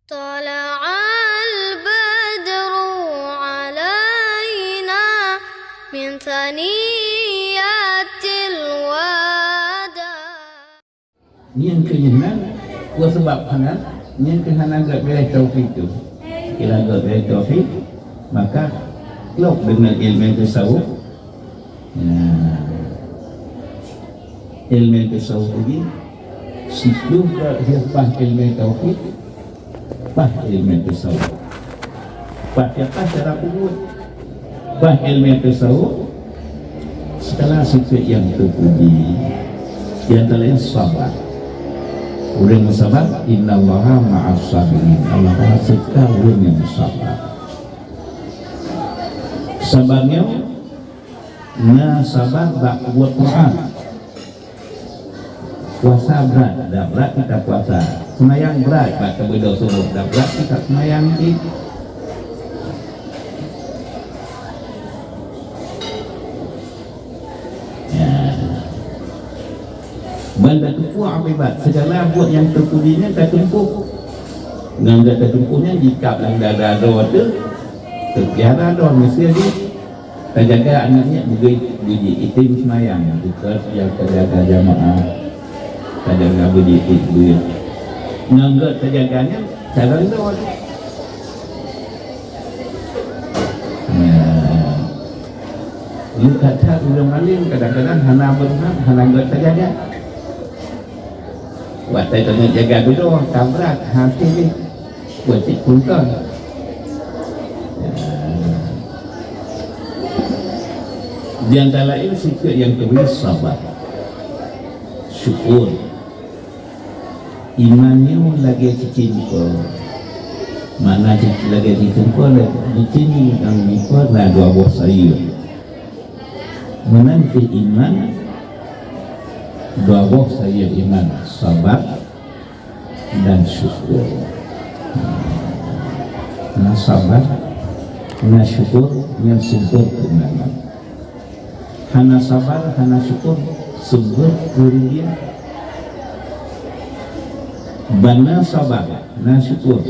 طلع البدر علينا من ثنيات الوداع. Yang kehinan, gua sebab hanan, yang kehinan agak beres taufik tu. Kira agak beres taufik, maka kelop dengan ilmu tasawuf. Ilmu tasawuf ini, sebelum lepas ilmu taufik, pas ilmu tasawuf. Pas siapa cara kubur? Pas ilmu tasawuf, setelah sifat yang terpuji, yang terlain sabar. Orang yang sabar, Inna Allaha ma'as sabirin. Allah Ta'ala serta orang yang sabar. Sabarnya, sabar bak buat Quran. Puasa berat, dah berat kita puasa. Semayang berat, bak kebedah suruh, dah berat kita semayang di. Benda tumpu akibat segala buat yang terpujinya tak tumpu. Dan tak tumpunya jika yang dada tu terpiara dah mesti dia tak jaga anaknya biji itim semayang kita yang terjaga jamaah tak jaga biji itim nggak terjaganya cara itu. Lu kata ulang alim kadang-kadang hana benar hana nggak terjaga. Buat saya tengah jaga dulu, tabrak hati ni buat cik punca. Di antara ini sikap yang kedua sabar, syukur, imannya lagi cicing mana cicing lagi cicing cicing yang mikor lah dua buah sayur. Menanti iman dua buah sayur iman, sabar dan syukur. Nah sabar, nah syukur, yang subur keimanan. Hana sabar, hana syukur, subur kerugian. Bana sabar, nah syukur.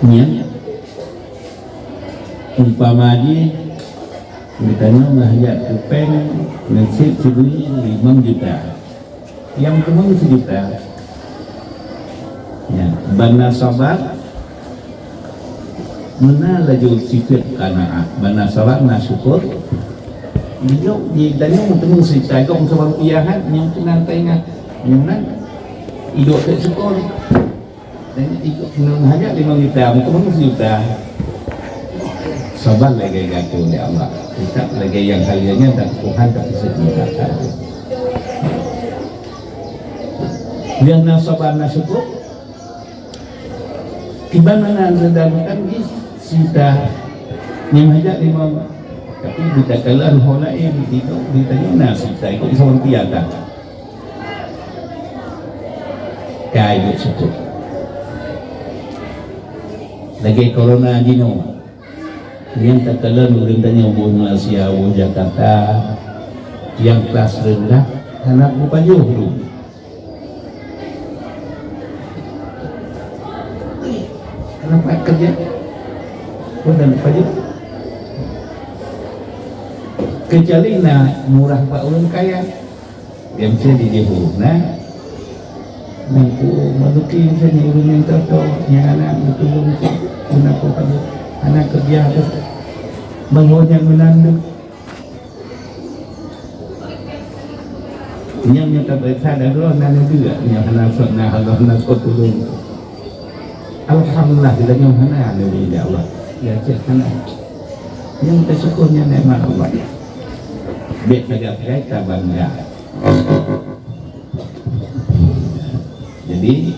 Nya umpama di Mitanya mahajat kupeng nasib cibui 5 juta yang kemang 1 juta ya, bana sabar mana laju sifat kana'ah bana sabar na syukur dia ditanya untuk cerita kong sebab piahan yang kena tengah yang nan hidup tak syukur dan hidup mahajat 5 juta kemang 1 juta sabar lagi gagal oleh Allah kita lagi yang kaliannya dan Tuhan tak bisa dikatakan yang nasabar nasyukur ibana nandamukan di sita yang hajat 5 tapi tidak kalah holaim ditanya nasita ikut seorang tiada kaya syukur lagi corona gino yang terkelan merintahnya umum Malaysia, umum Jakarta yang kelas rendah anak bukannya dulu kenapa kerja dan apa dia kecuali murah pak orang kaya yang bisa dijauh mampu maluki misalnya orang yang tertawa yang anak betul-betul kenapa kamu anak kerja bangunnya menanduk yang minta berita dan Allah nanti juga yang anak sunnah Allah nak tolong alhamdulillah kita yang mana dari Allah ya cekana yang bersyukurnya nikmat Allah baik saja kita bangga. Jadi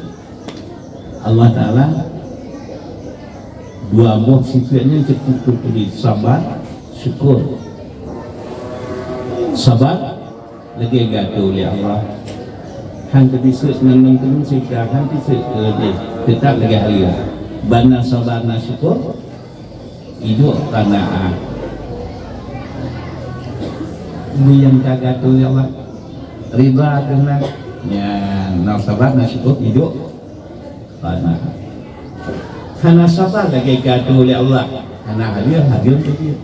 Allah Ta'ala dua buah sifatnya cukup di sabar, syukur. Sabar lagi gaduh oleh Allah. Han bisa senang-senang sifat, han bisa tetap lagi halia. Bana sabar na syukur, hidup qanaah. Ini yang gaduh oleh Allah. Riba dengan ya na sabar na syukur hidup Hana sabar lagi gaduh oleh Allah. Hana hadir tu dia.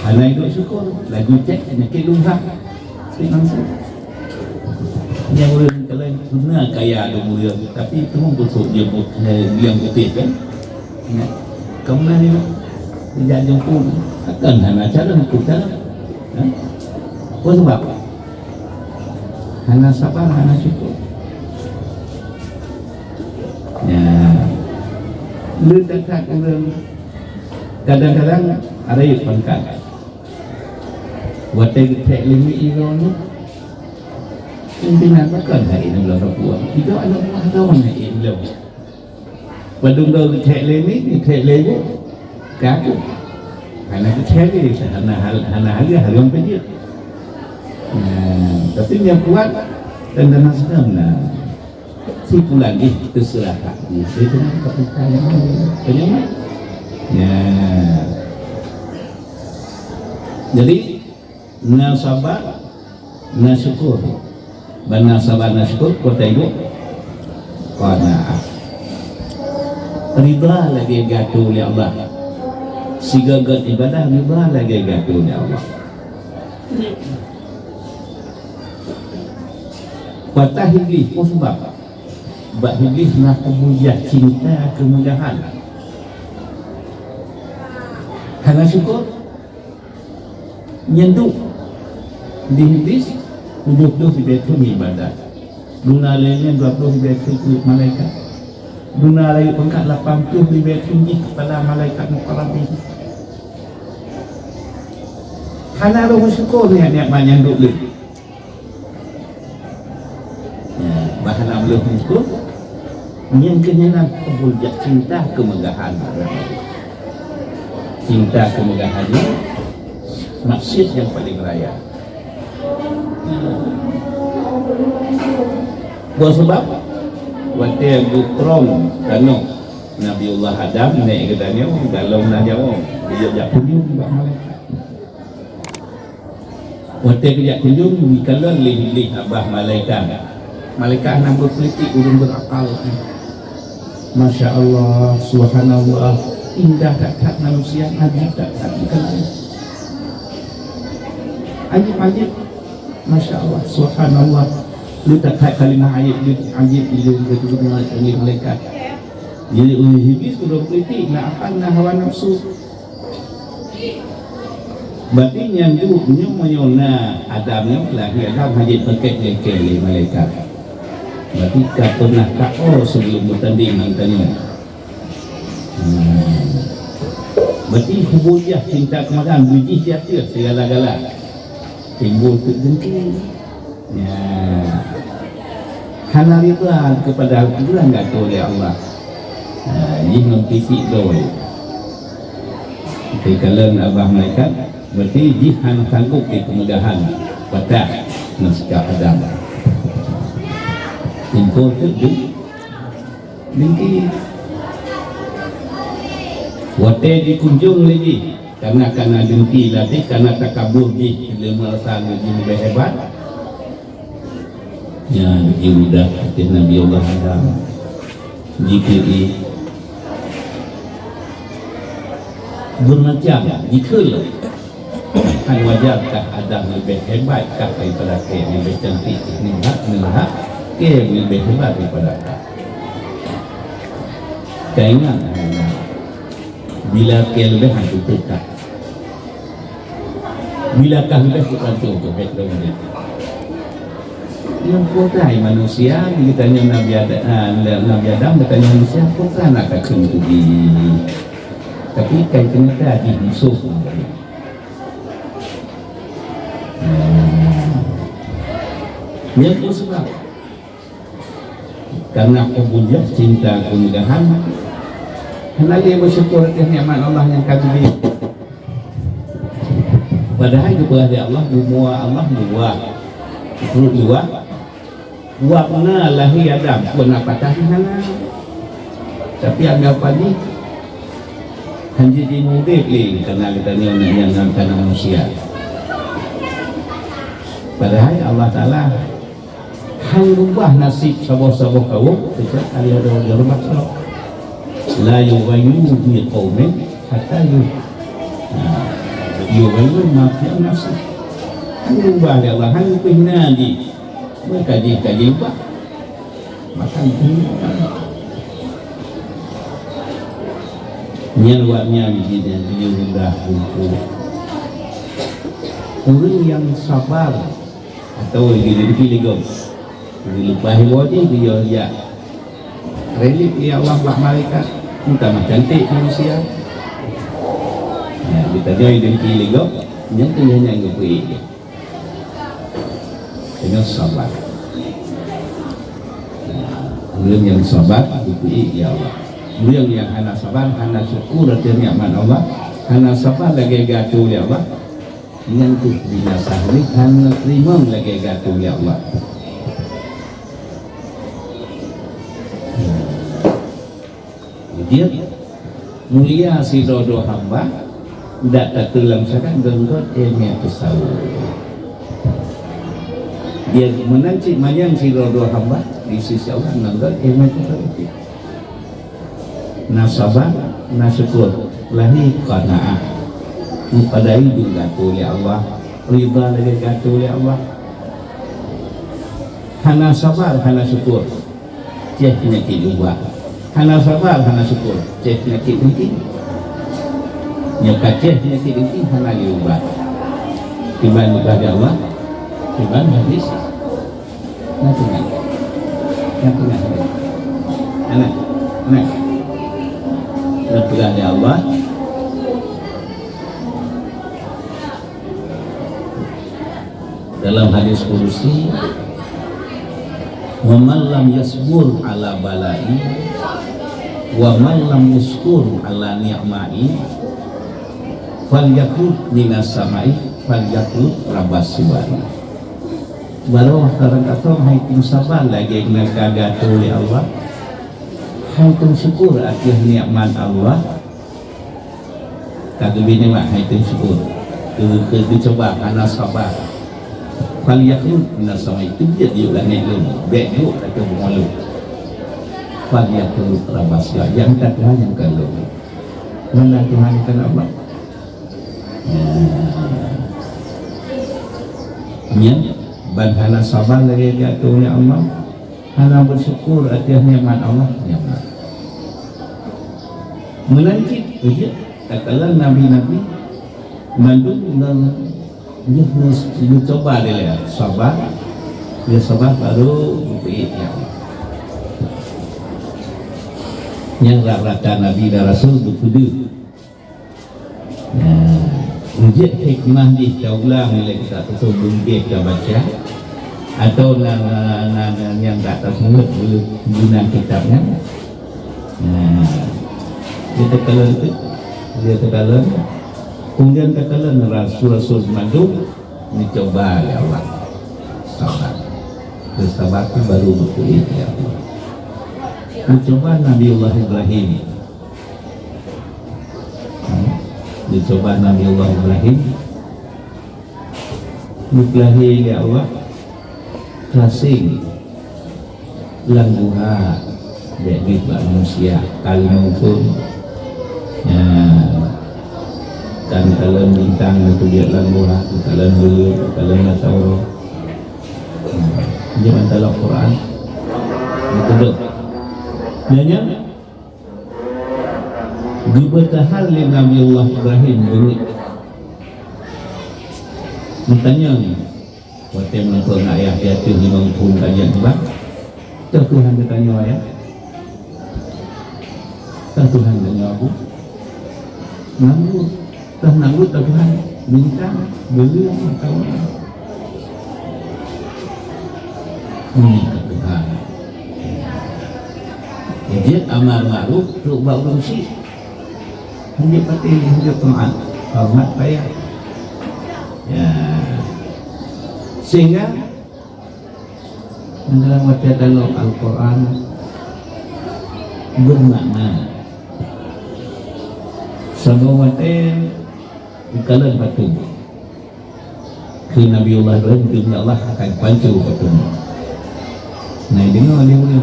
Hana hidup syukur. Lagi cek penyakit luha. Yang orang kalau guna kaya ada mulia, tapi itu betul dia yang putih kan. Kemudian ini tidak jemput. Akan hana cara kita. Apa sebab? Hana sabar, hana syukur. Ya, lu dekat orang kadang-kadang ada yang pangkat. Waktu kita limit itu, pimpinan makan hari ini belah rapuan. Tidak ada mana ini loh. Padahal kalau kita limit, kaku. Hanya kita ni, hanya yang penting. Tapi yang kuat dan nasab lah. Si pulang itu serah hati. Itu kan kepercayaan. Penyemang. Ya. Jadi, nasabar, nasyukur. Nasabar, nasyukur, kota itu. Qanaah. Ridha lagi gatuh oleh Allah. Si gagal ibadah, ridha lagi gatuh oleh Allah. Patah iblis, apa sebab? Sebab iblis nak kemuliaan, cinta kemudahan. Hanya syukur nyenduk di iblis 20 betul ibadah. Dunia lainnya 20 betul malaikat. Dunia lain pangkat 80 betul kepala malaikat mukarrabin. Hanya orang syukur ni yang menyenduk dia. Bahan belum syukur yang kenyanan kebujak cinta kemegahan. Cinta kemegahannya maksud yang paling raya. Buat sebab waktu Bukrom Dano Nabiullah Adam naik ke Daniel dalam Najawam dia jak kunjung buat malaikat. Waktu dia kunjung dikalah lih abah malaikat. Malaikat nak berpolitik ulun berakal. Masya Allah, subhanallah, indah tak manusia, ajib tak ikan. Ajib, Masya Allah, subhanallah. Lu tak kalimah ajib dia betul malaikat. Jadi iblis sudah politik nak akal nak hawa nafsu. Berarti yang tu punya menyona Adamnya lahir Adam hajib pakai kele malaikat. Berarti tak pernah KO sebelum bertanding nantinya. Berarti hubungan cinta kemakan biji jatuh segala-gala timbul kegengking. Ya, hana ridha kepada Al-Quran enggak tahu oleh Allah. Ini mempisik doi. Kalau abah malaikat berarti jihan sanggup di kemudahan pada naskah Adam. Tingkul tu dingki wate dikunjung lagi karena dengki lagi karena takabur di merasa lebih hebat ya dia mudah seperti Nabi Allah Adam jika bermacam jika kan wajarkah Adam lebih hebatkah daripada yang lebih cantik nihat ke lebih hebat daripada kau ingat bila ke lebih hantu tukar bila kau lebih hantu untuk betul yang putai manusia ditanya Nabi Adam bertanya manusia putra nak kekentudi tapi kau kena tadi musuh yang itu sebab karena kebujak cinta kemudahan karena dia bersyukur atas nikmat Allah yang kami padahal kepada Allah semua Allah dua wakna lahi Adam pun apa tahanan tapi anggap ini hanya dimudik karena kita ni yang karena manusia padahal Allah Ta'ala hang rubah nasib sabah-sabah kau kita ada rumah Allah la yughayyiru bi qaumin hatta yughayyiru ma fi nafsih. Hang rubah dia Allah hang pihna di kaji ubah maka nyarwanya begini dia mudah untuk orang yang sabar atau dipilih dilupahi wajib dia ya relip ya Allah bah malaikat minta cantik manusia ya kita jadi dipilih go yang tujuannya yang pilih dengan sabar orang yang sabar dipilih ya Allah. Orang yang hana sabar, hana syukur atas nikmat Allah, hana sabar lagi gatu ya Allah. Dengan tu binasa ni hana terima lagi gatu ya Allah. Dia mulia si dodo hamba, tidak tertulang sangat genggot ilmu tasawuf. Dia menancik mayang si dodo hamba di sisi Allah genggot ilmu tasawuf. Nasabah, nasyukur, lahi qanaah, mupadai juga oleh Allah, riba lagi gatu oleh Allah. Hana sabar, hana syukur, ceh penyakit ubah. Hana sabar, hana syukur, ceh penyakit mungkin. Nyaka ceh penyakit mungkin hana diubah. Tiba kepada Allah, tiba hadis. Nanti anak. Kepada Allah dalam hadis kursi wa man lam yasbur ala balai wa man lam yaskur ala ni'mai falyakut minas samai falyakut rabbas subhanahu baru orang kata hai tim sabar lagi kena kagat oleh Allah. Haitum syukur atas nikmat Allah. Kata bini mak haitum syukur. Dicoba karena sabar. Kalau yakun minas sama itu dia juga naik lu. Baik lu atau malu. Kalau yakun rabasya yang tak Tuhan yang kalau. Mana Tuhan kan Allah. Ya. Ban sabar lagi dia tu oleh Allah. Hana bersyukur atas nikmat Allah nikmat. Melanjut saja katalah nabi-nabi mandung dia coba dia sabar baru ya. Yang rata nabi dan rasul berkudu. Ujian hikmah di kaulah nilai kita tu kita baca atau yang tak atas mulut guna kitabnya. Dia terkalan kemudian terkalan rasul-rasul manduk dicoba ya Allah sabar bersabar itu baru betul ya Allah. Dicoba Nabiullah Ibrahim Ibrahim ya Allah klasik langguha dari manusia kalian pun ya dan kalian bintang itu dia langguha kalian beli kalian tahu jangan dalam Quran itu dok nanya dibertahal oleh Nabiullah Ibrahim dulu bertanya waktu menonton ayat itu di menghukum kajian bang Tuhan bertanya ayat Tuhan bertanya aku nanggut Tuhan bintang beli tahu ini ke Tuhan jadi amar ma'ruf rubah urusih hanya pati hidup teman hormat payah ya sehingga dalam bacaan Al-Quran bermakna semua waten dikalan batu ke Nabiullah Ibrahim dunia Allah akan pancu batu Này dengar dia punya.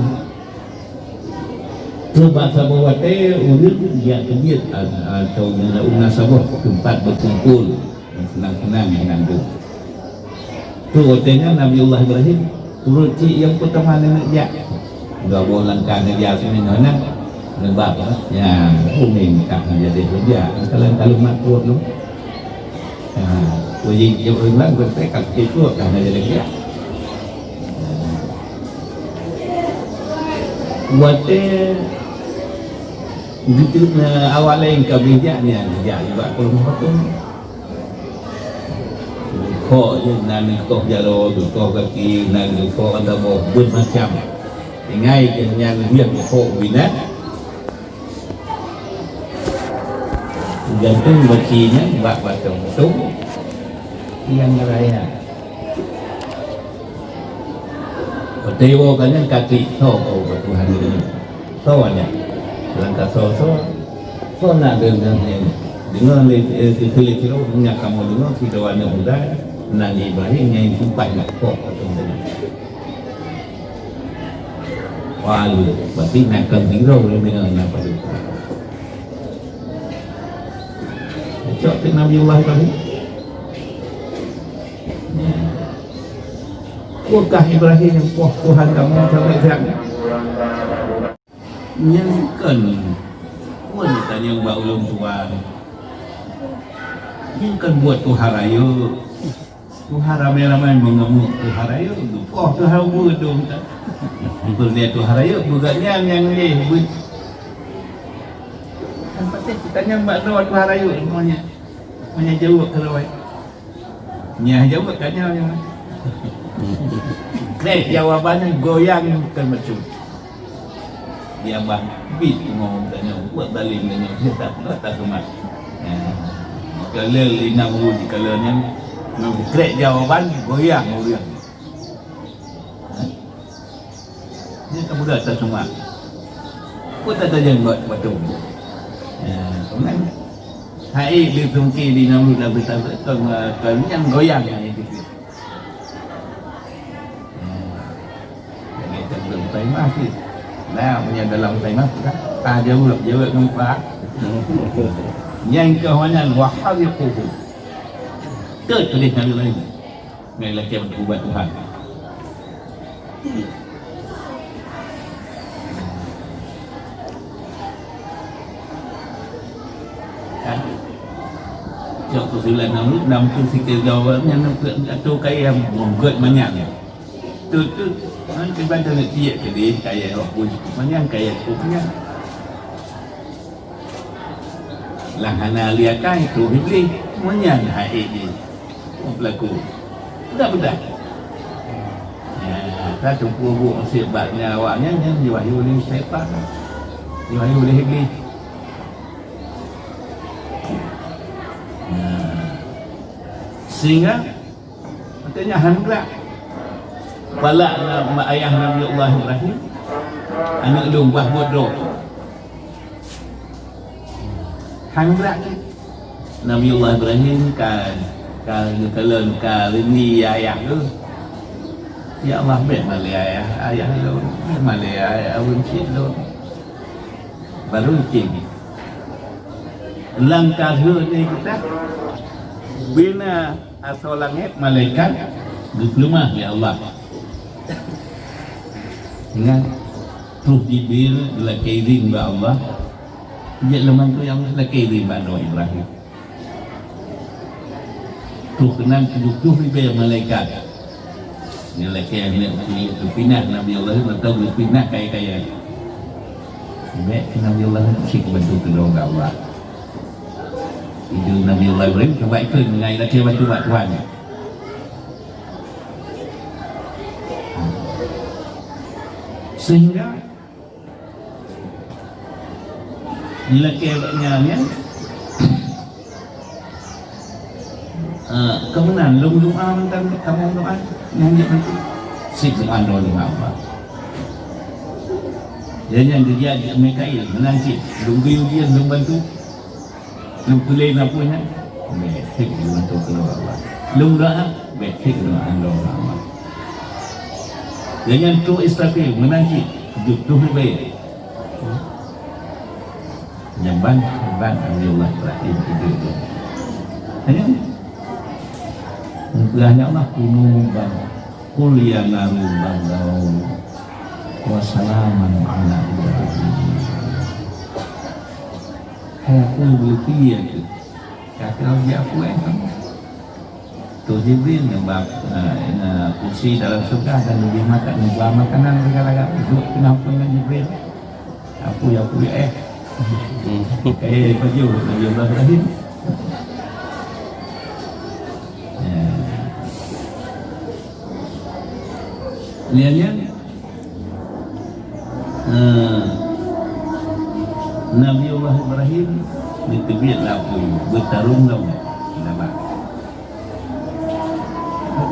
Sebab sabawate urut dia kebiat atau yang sabah tempat berkumpul senang-senang dengan tu. Tu artinya Nabiullah Ibrahim turut yang pertama nak dia. Dah bolangkan dia sini nak lebab yang kuning tak jadi kerja. Kalau makruh tu. Wajib yang orang bertekad itu akan jadi kerja. Buatnya gitu awalnya yang kebijakannya dia juga kalau betul kok je nanti kok jaro tu kok kaki nanti kok ada mau bermacam ngay yang dia kok bina gantung bacinya bak batong tu yang raya Dewa kan yang kaki so Tuhan ini so aja lantas so nak dengan kilo punya kamu dengan sidoannya muda Nabi Ibrahim yang sampai nak kok atau dengan wah berarti nak kembiro dengan apa itu cok Nabi Allah Ibrahim Wakah Ibrahim yang kuah Tuhan kamu sampai siang yang kan wanita yang mbak ulung tuan yang kan buat Tuhan raya Tuhan ramai-ramai mengemuk Tuhan raya kuah Tuhan buat dong betul dia Tuhan raya bukannya yang ni kan pasti kita yang mbak Tuhan raya semuanya jauh kalau nyah jauh katanya jawabannya goyang kan macam dia bang bit ngomong tanya buat dalil tanya kita tak semua kalau lina di kalau yang krek jawaban goyang ni kamu dah tak semua pun tak ada buat betul kemudian hai di tungki di namu dah betul kalau yang goyang yang itu Taimah sih, nah punya dalam Taimah kan, jawab nampak. Yang kehawanan wahaliquhu, tertulis Nabi lain, melaki berubah Tuhan. Jauh kesulitan namun tu sikit jawabnya atau kayak menggut banyak. Tu nanti baca nanti ya jadi kayak roh pun banyak kayak punya lahana liakai itu iblis banyak hai ini pelaku tidak benar tak cukup buat sebabnya awaknya yang diwahyu oleh syaitan diwahyu oleh iblis sehingga katanya handrak balak nama ayah Nabi Allah Ibrahim anak lumbah bodoh handrak Nabi Allah Ibrahim kan kalau ni ayah tu ya Allah bet malai ayah lu malai ayah uncit lu baru cing langkah ni kita bina asal langit malaikat diploma ya Allah ingat ruh Jibril adalah kairin ba Allah dia lemah tu yang adalah kairin ba Nabi Ibrahim ruh kenal tujuh ribu malaikat dia laki yang itu pindah Nabi Allah atau pindah kaya-kaya baik Nabi Allah sik bantu kedua Allah itu Nabi Allah Ibrahim kebaikan mengai laki bantu Tuhan sehingga laki-lakinya kemenangan doa tentang kamu doa yang dia nanti sikap doa apa jadi yang dia Mikail menangkis lunggu dia bantu lungkulai napunya betik bantu keluar Allah lung doa betik doa Allah dengan tu Israfil menanti tu lebih nyamban Allah Ibrahim itu hanya banyak Allah kuno bang kuliah naru bang wassalaman ala Ibrahim aku beli tu kata dia aku tu Jibril nembak kursi dalam surga dan lebih makan makanan segala-galanya duduk kenapa dengan Jibril aku baju Nabi Allah Ibrahim lihatnya Nabi Allah Ibrahim ditebiat lapu bertarung lawan nama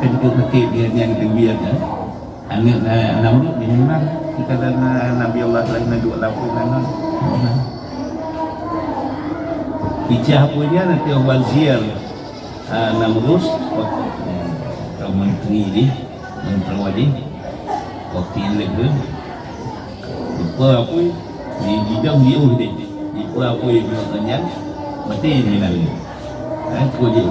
ketika kekit dia yang ditebiat anak Namrud dia memang kita dan Nabi Allah Ibrahim duduk lapu kanan ijah punya nanti wazir Namrud kaum menteri ni menteri waktu yang lebih lupa apa di bidang dia lupa apa yang mengenal mati ni lagi aku je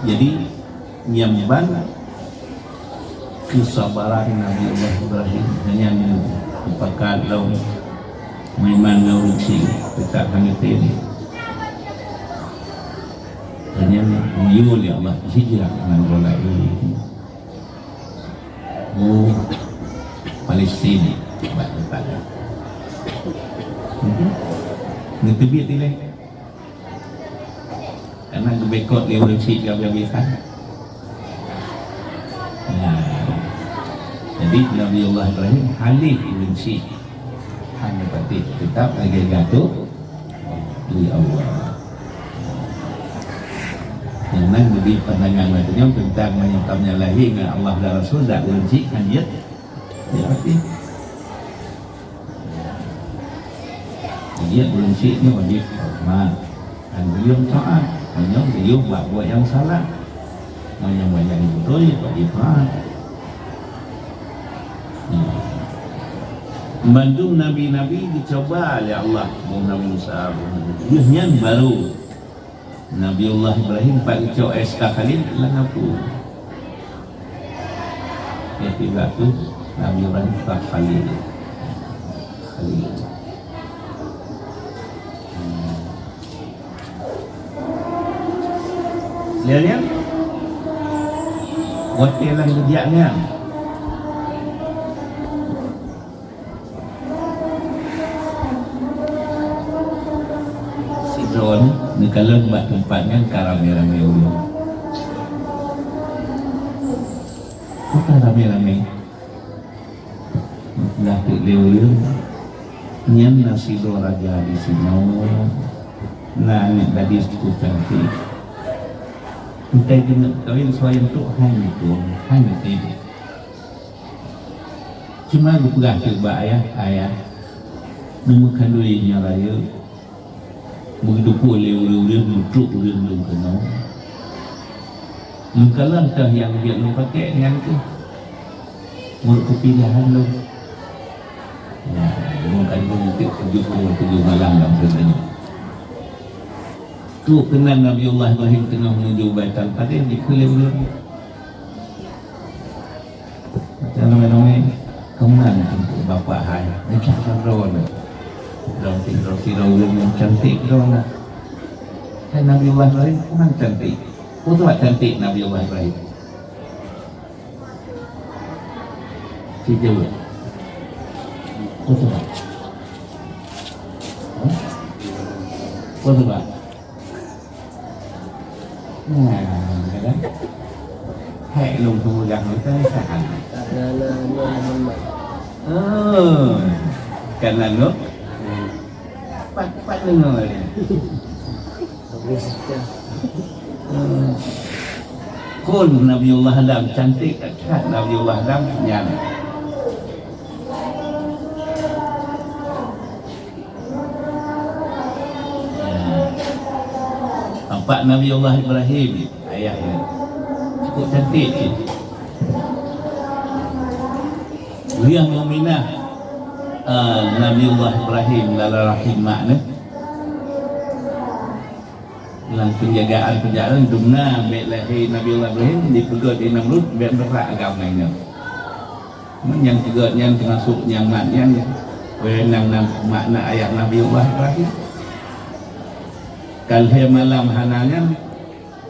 jadi nyamban kesabaran Nabi Allah Ibrahim hanya merupakan law memang law ruci tetap hangatin hanya muyul ya Allah hijrah dengan bola ini Palestin buat tempat ngetebit ni karena gebekot dia ruci gabiabisan jadi Nabi Allah Ibrahim halif ruci hanya pati tetap lagi gaduh di Allah karena lebih pandangan matanya tentang menyebabnya lahir dengan Allah dan Rasul tak ruci kan dia pasti dia ruci ni wajib hormat dan beliau taat hanya beliau buat yang salah yang betul wajib taat Bandung Nabi-Nabi dicoba oleh Allah Nabi Musa dia baru Nabi Allah Ibrahim Pak Icok SK Khalil lah ngapu ya tiba tu Nabi Ibrahim Pak Khalil lihat wakil yang kerjanya ni kalau buat tempatnya rame-rame ulung bukan rame-rame dah ulung nyan nasi raja di sini nangis gadis itu cantik entah dengan kawin suayang tu hanya itu cuma aku pegah coba ayah nemukan duitnya raya begitu boleh ulun duduk ulun kena langkah yang dia lu pakai dengan tu menurut kepilihan lu ya mungkin untuk 77 malam dalam sebenarnya tu kenal Nabi Allah Ibrahim tengah menuju Baitul Qadir dipilih ulun macam-macam kemudian untuk bapa hai macam roh roti ulun yang cantik dong lah kan Nabi Allah Ibrahim memang cantik buat cantik Nabi Allah Ibrahim si Jawa buat kadang hai lùng thu gần người ta sẵn karena nước Pat dengar Kun Nabiullah Adam cantik kat Nabiullah Adam yang Pak Nabiullah Ibrahim, ayahnya cukup cantik je. Dia meminah Nabiullah Ibrahim dalam rahim makna dalam penjagaan dumna baik lahir Nabiullah Ibrahim dipegot di Namrud biar berak agamanya. Yang juga yang termasuk yang maknanya wenang makna ayat Nabiullah Ibrahim. Kalau malam hananya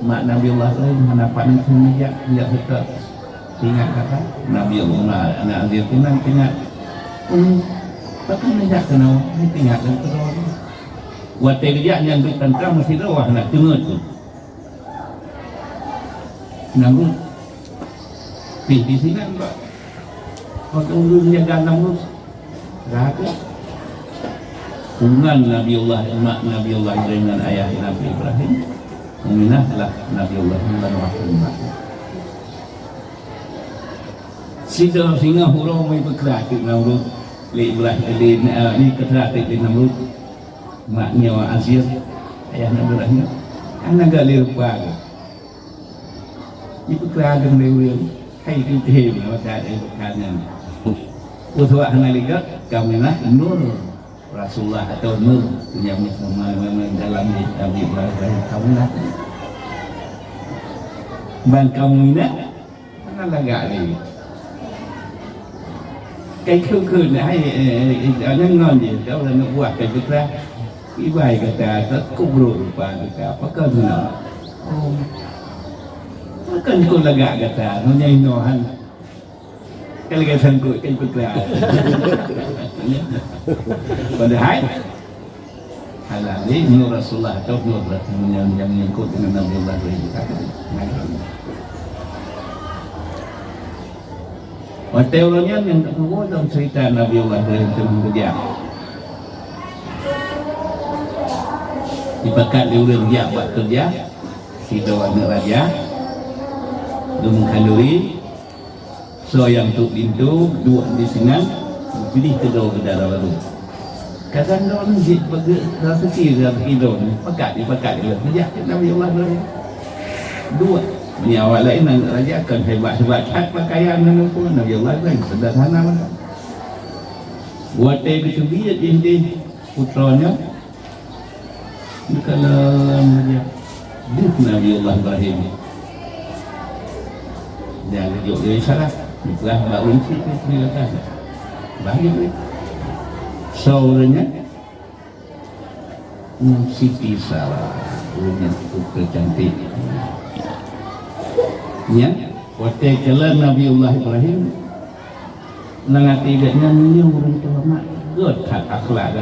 mak Nabiullah Ibrahim hanapan senja dia tetap ingat kata Nabiullah anak dia tenang ingat. Bahkan najak kenal ni ingat dan terus. Buat kerja yang bertentang mesti rawah nak tengok tu. Namrud di sini Pak. Kalau dulu jaga Namrud rakyat hubungan Nabiullah mak Nabiullah Ibrahim dan ayah Nabi Ibrahim meminahlah Nabiullah dan Muhammad. Sida singa hurau mai bergerak di Namrud li Ibrahim ni keterak di Namrud maknya wa Azir ayah Nabi Ibrahim anak gali rupa ni bergerak dengan dewa hai tim macam ada bukannya uswah nalika kaminah nur Rasulullah atau nur yang dalam Nabi Ibrahim kamu nak ban kamu nak mana lagak ni cái khư này hay nó ngon gì đó là nó quạt cái chút ra cái bài cái ta rất cũng rồi và cả có cơn nào nó cần cô là gạ cái ta nó nhanh nó hơn cái thân của cái chút ra và để hay là lý nhiều Rasulullah tốt nhiều là yang ikut dengan Nabiullah Ibrahim. Teorinya yang kedua dalam cerita Nabiullah Ibrahim tentang kerja. Dipakat diulang dia buat kerja, si anak raja, mengkanduri, so yang tu pintu dua di sini, pilih kedua ke dalam lalu. Kadang orang di bagi rasa kira hidup, dipakat dia kerja Nabiullah Ibrahim dua. Awak lain nak raja akan hebat-hebat hat pakaian dan pun Nabiullah Ibrahim sederhana mana. Buat itu dia jadi putranya kalau dia Nabiullah Ibrahim dia duduk di sana bukan baru ini lepas bagi saudaranya Siti Sarah punya putri cantik. Ya, waktu jalan Nabiullah Ibrahim nangati gaknya minyak orang tua god hak akhlak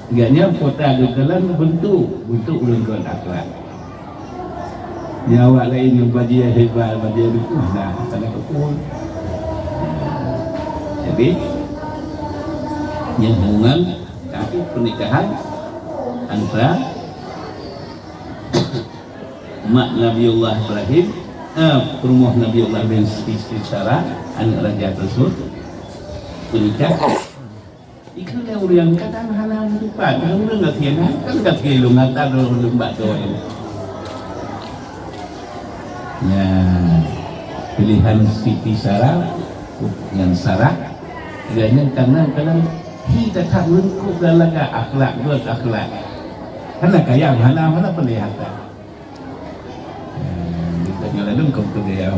gaknya kota jalan bentuk orang akhlak nyawa lain yang badia hebat badia itu nah karena kepul jadi yang hubungan kaki pernikahan antara mak Nabiullah Ibrahim rumah Nabiullah bin Siti Sarah anak raja tersebut menikah. Ikan yang kadang halang tupat, orang nggak tiada, kan nggak tiada ngata orang lembak tu. Ya, pilihan Siti Sarah dengan Sarah, kerana kadang kita tak lengkap dalam akhlak akhlak. Karena kaya mana pelihatan. Yang lalu kau tu dia,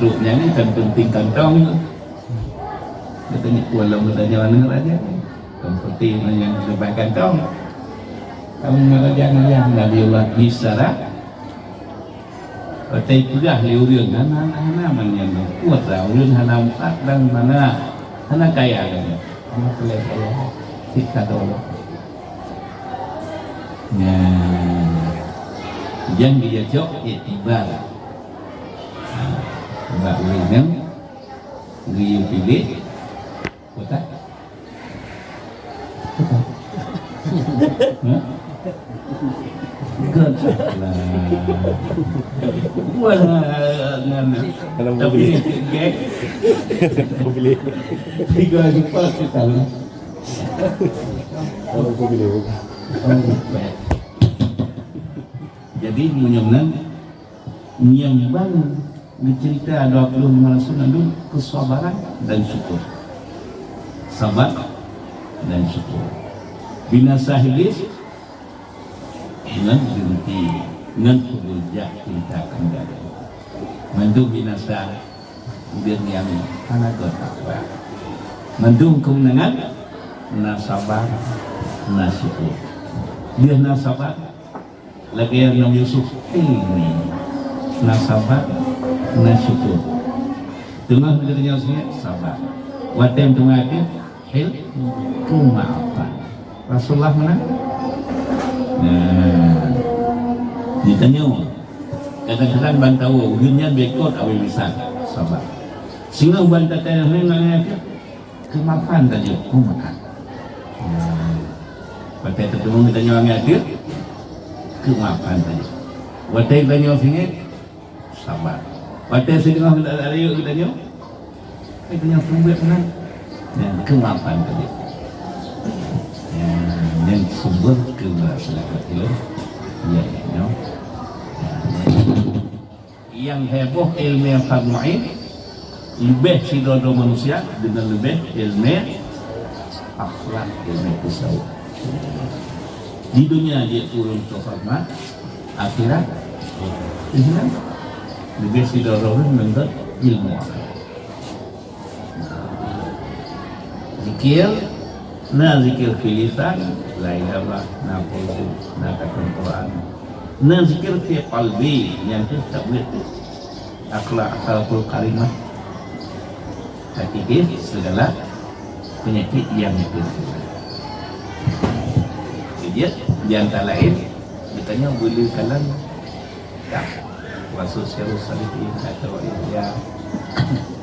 truknya ni kan penting kantong. Katanya walau bertanya mana raja, penting yang lebih kantong. Kamu raja yang Nabiullah Sarah, tapi juga liurin mana yang kuat lah, liurin hana empat dan mana kaya kan, mana pelihara kita tahu. Yang dia jok iktibar Mbak William dia pilih kota good lah kalau pilih gek pilih tiga juta kita kalau pilih Jadi menyembang cerita 25 Rasul itu kesabaran dan syukur. Sabar dan syukur. Binasa iblis dengan berhenti dengan kebujak cinta kembali. Mandu binasa dunia yang anak takwa. Mandu kemenangan nasabar nasyukur. Dia nasabar lagi yang Nabi Yusuf ini nasabar nasyukur. Tengah dirinya sendiri sabar. Watem tengah itu kemaafan. Rasulullah mana? Nah, ditanya kadang-kadang bantau dunia bekot awi bisa sabar. Sehingga bantau yang lain kemaafan tadi kemaafan. Waktu itu temu ditanya orang akhir kemaafan tadi. Waktu itu tanya sini sabar. Waktu itu tengah ada yuk ditanya yang sumber mana? Kemaafan tadi. Yang sumber keberhasilan itu ya, yang heboh ilmiah farmu'in lebih sidodo manusia dengan lebih ilmiah akhlak ilmiah tasawuf. Di dunia dia turun ke farma, akhirat Islam lebih sidodo dengan ilmu akhlak. Zikir, zikir filisan, la ilaha na qulu na Quran. Zikir fi qalbi yang kita mengerti akhlakul karimah. Hakiki segala penyakit yang itu. Jadi di antara lain ditanya boleh kalam tak wasul syarus salihin atau ya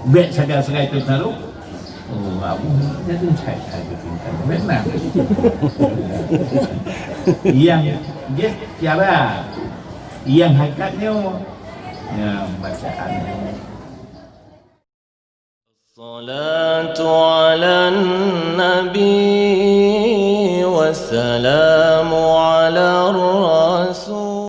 baik segala itu taruh. Oh, abu jadi saya bikinkan benar. Yang dia cara yang hakikatnya ya bacaan. Salatu ala nabi wassalam.